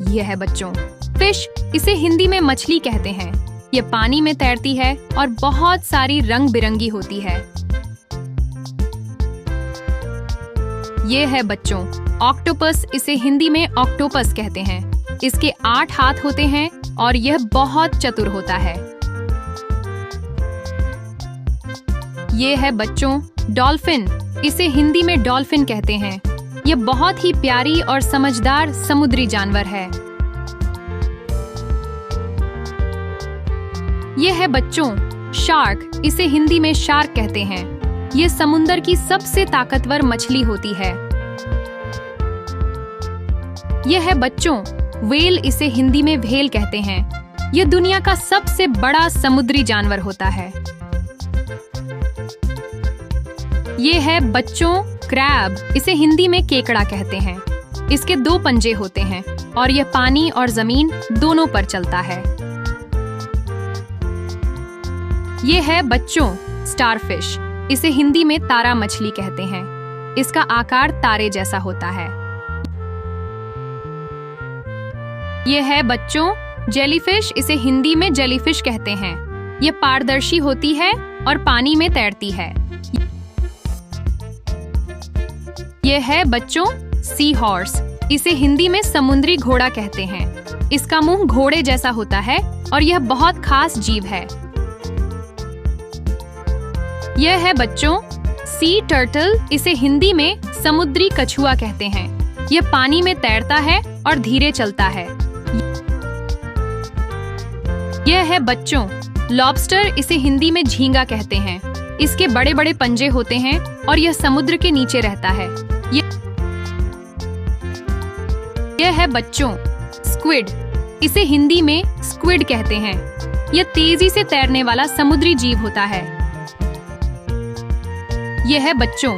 यह है बच्चों फिश, इसे हिंदी में मछली कहते हैं। ये पानी में तैरती है और बहुत सारी रंग बिरंगी होती है। ये है बच्चों ऑक्टोपस, इसे हिंदी में ऑक्टोपस कहते हैं। इसके 8 हाथ होते हैं और यह बहुत चतुर होता है। ये है बच्चों डॉल्फिन, इसे हिंदी में डॉल्फिन कहते हैं। यह बहुत ही प्यारी और समझदार समुद्री जानवर है। यह है बच्चों शार्क, इसे हिंदी में शार्क कहते हैं। यह समुद्र की सबसे ताकतवर मछली होती है। यह है बच्चों व्हेल, इसे हिंदी में व्हेल कहते हैं। यह दुनिया का सबसे बड़ा समुद्री जानवर होता है। यह है बच्चों क्रैब, इसे हिंदी में केकड़ा कहते हैं। इसके 2 पंजे होते हैं और यह पानी और जमीन दोनों पर चलता है। यह है बच्चों स्टारफिश, इसे हिंदी में तारा मछली कहते हैं। इसका आकार तारे जैसा होता है। यह है बच्चों जेलीफिश, इसे हिंदी में जेलीफिश कहते हैं। यह पारदर्शी होती है और पानी में तैरती है। यह है बच्चों सी हॉर्स, इसे हिंदी में समुद्री घोड़ा कहते हैं। इसका मुंह घोड़े जैसा होता है और यह बहुत खास जीव है। यह है बच्चों सी टर्टल, इसे हिंदी में समुद्री कछुआ कहते हैं। यह पानी में तैरता है और धीरे चलता है। यह है बच्चों लॉबस्टर, इसे हिंदी में झींगा कहते हैं। इसके बड़े बड़े पंजे होते हैं और यह समुद्र के नीचे रहता है। यह है बच्चों स्क्विड, इसे हिंदी में स्क्विड कहते हैं। यह तेजी से तैरने वाला समुद्री जीव होता है। यह है बच्चों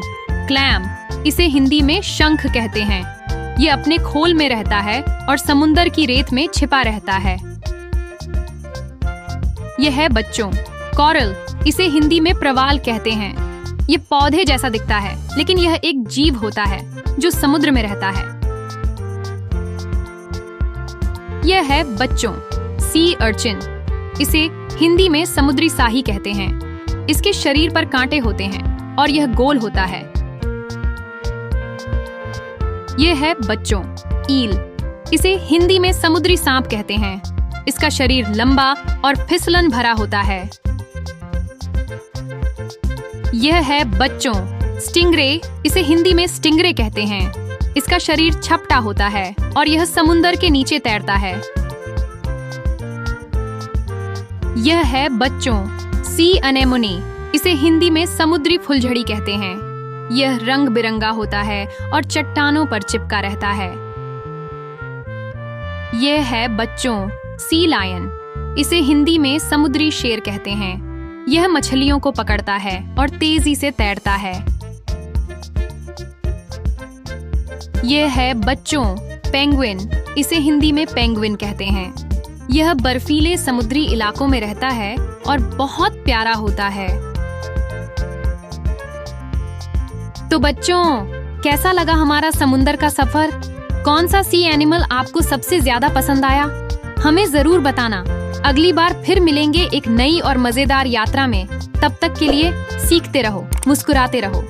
क्लैम, इसे हिंदी में शंख कहते हैं। यह अपने खोल में रहता है और समुद्र की रेत में छिपा रहता है। यह है बच्चों कोरल, इसे हिंदी में प्रवाल कहते हैं। यह पौधे जैसा दिखता है लेकिन यह एक जीव होता है जो समुद्र में रहता है। यह है बच्चों सी अर्चिन, इसे हिंदी में समुद्री साही कहते हैं। इसके शरीर पर कांटे होते हैं और यह गोल होता है। यह है बच्चों ईल, इसे हिंदी में समुद्री सांप कहते हैं। इसका शरीर लंबा और फिसलन भरा होता है। यह है बच्चों स्टिंगरे, इसे हिंदी में स्टिंगरे कहते हैं। इसका शरीर छपटा होता है और यह समुद्र के नीचे तैरता है। यह है बच्चों सी अनेमोनी, इसे हिंदी में समुद्री फुलझड़ी कहते हैं। यह रंग बिरंगा होता है और चट्टानों पर चिपका रहता है। यह है बच्चों सी लायन, इसे हिंदी में समुद्री शेर कहते हैं। यह मछलियों को पकड़ता है और तेजी से तैरता है। यह है बच्चों पेंगुइन, इसे हिंदी में पेंगुइन कहते हैं। यह बर्फीले समुद्री इलाकों में रहता है और बहुत प्यारा होता है। तो बच्चों, कैसा लगा हमारा समुंदर का सफर? कौन सा सी एनिमल आपको सबसे ज्यादा पसंद आया? हमें जरूर बताना। अगली बार फिर मिलेंगे एक नई और मजेदार यात्रा में। तब तक के लिए सीखते रहो, मुस्कुराते रहो।